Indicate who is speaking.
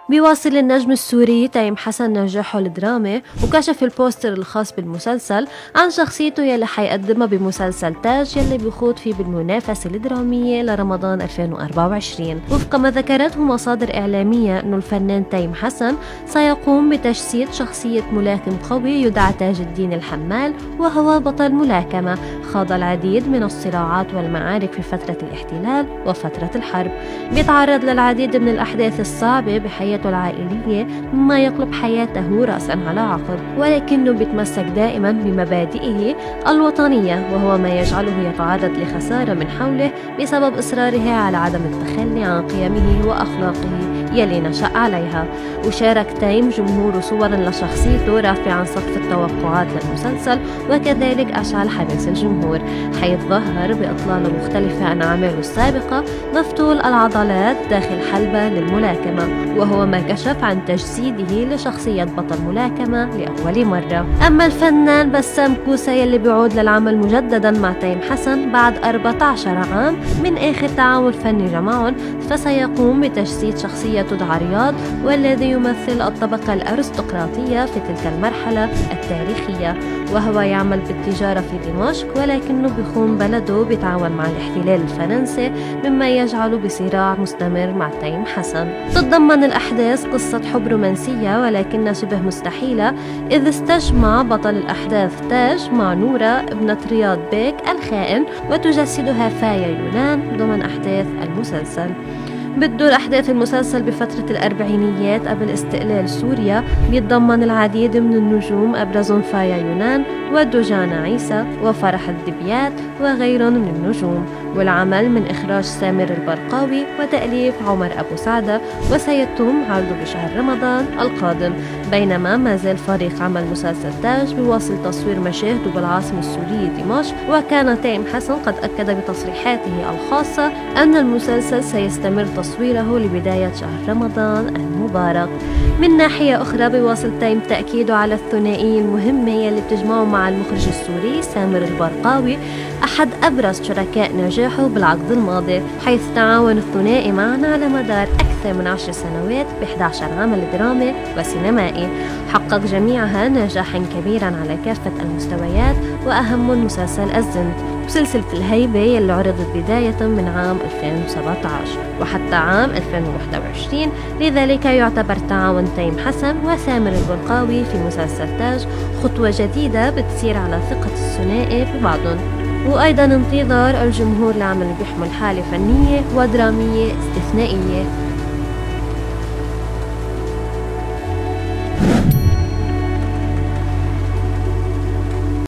Speaker 1: بيواصل النجم السوري تيم حسن نجاحه الدرامي، وكشف البوستر الخاص بالمسلسل عن شخصيته يلي حيقدمها بمسلسل تاج يلي بيخوض فيه بالمنافسة الدرامية لرمضان 2024. وفق ما ذكرته مصادر إعلامية أنه الفنان تيم حسن سيقوم بتجسيد شخصية ملاكم قوي يدعى تاج الدين الحمال، وهو بطل ملاكمة خاض العديد من الصراعات والمعارك في فترة الاحتلال وفترة الحرب. بيتعرض للعديد من الأحداث الصعبة بحياته العائلية مما يقلب حياته رأسا على عقب، ولكنه بيتمسك دائما بمبادئه الوطنية، وهو ما يجعله يتعرض لخسارة من حوله بسبب إصراره على عدم التخلي عن قيمه وأخلاقه يلي نشأ عليها. وشارك تيم جمهور صورا لشخصيته رافعا سقف التوقعات للمسلسل، وكذلك أشعل حماس الجمهور، حيث ظهر بأطلالة مختلفة عن أعماله السابقة مفتول العضلات داخل حلبة للملاكمة، وهو ما كشف عن تجسيده لشخصية بطل ملاكمة لأول مرة. أما الفنان بسام كوسة يلي بيعود للعمل مجددا مع تيم حسن بعد 14 عام من آخر تعاون فني جمعهم، فسيقوم بتجسيد شخصية تدعى رياض، والذي يمثل الطبقة الأرستقراطية في تلك المرحلة التاريخية، وهو يعمل بالتجارة في دمشق، ولكنه بيخون بلده بتعاون مع الاحتلال الفرنسي، مما يجعله بصراع مستمر مع تيم حسن. تتضمن الأحداث قصة حب رومانسية ولكنها شبه مستحيلة، إذ استجمع بطل الأحداث تاج مع نورة ابنة رياض بيك الخائن، وتجسدها فايا يونان ضمن أحداث المسلسل. بتدور أحداث المسلسل بفترة الأربعينيات قبل استقلال سوريا، بيتضمن العديد من النجوم أبرزهم فايا يونان ودوجانا عيسى وفرح الدبيات وغيرهم من النجوم. والعمل من إخراج سامر البرقاوي وتأليف عمر أبو سعدة، وسيتم عرضه بشهر رمضان القادم. بينما ما زال فريق عمل مسلسل تاج بيواصل تصوير مشاهده بالعاصمة السورية دمشق، وكان تيم حسن قد أكد بتصريحاته الخاصة أن المسلسل سيستمر تصويره لبداية شهر رمضان المبارك. من ناحية أخرى بيواصل تيم تأكيده على الثنائية المهمة يلي بتجمعه مع المخرج السوري سامر البرقاوي، أحد أبرز شركاء نجاحه بالعقد الماضي، حيث تعاون الثنائي معنا على مدار أكثر من 10 سنوات ب11 عمل درامي وسينمائي، حقق جميعها نجاحا كبيرا على كافة المستويات، وأهم مسلسل الزند وسلسلة الهيبة يلي عرضت بداية من عام 2017 وحتى عام 2021. لذلك يعتبر تعاون تيم حسن وسامر البرقاوي في مسلسل تاج خطوة جديدة بتسير على ثقة الثنائي ببعضهم، وأيضا انتظار الجمهور لعمل بيحمل حالة فنية ودرامية استثنائية.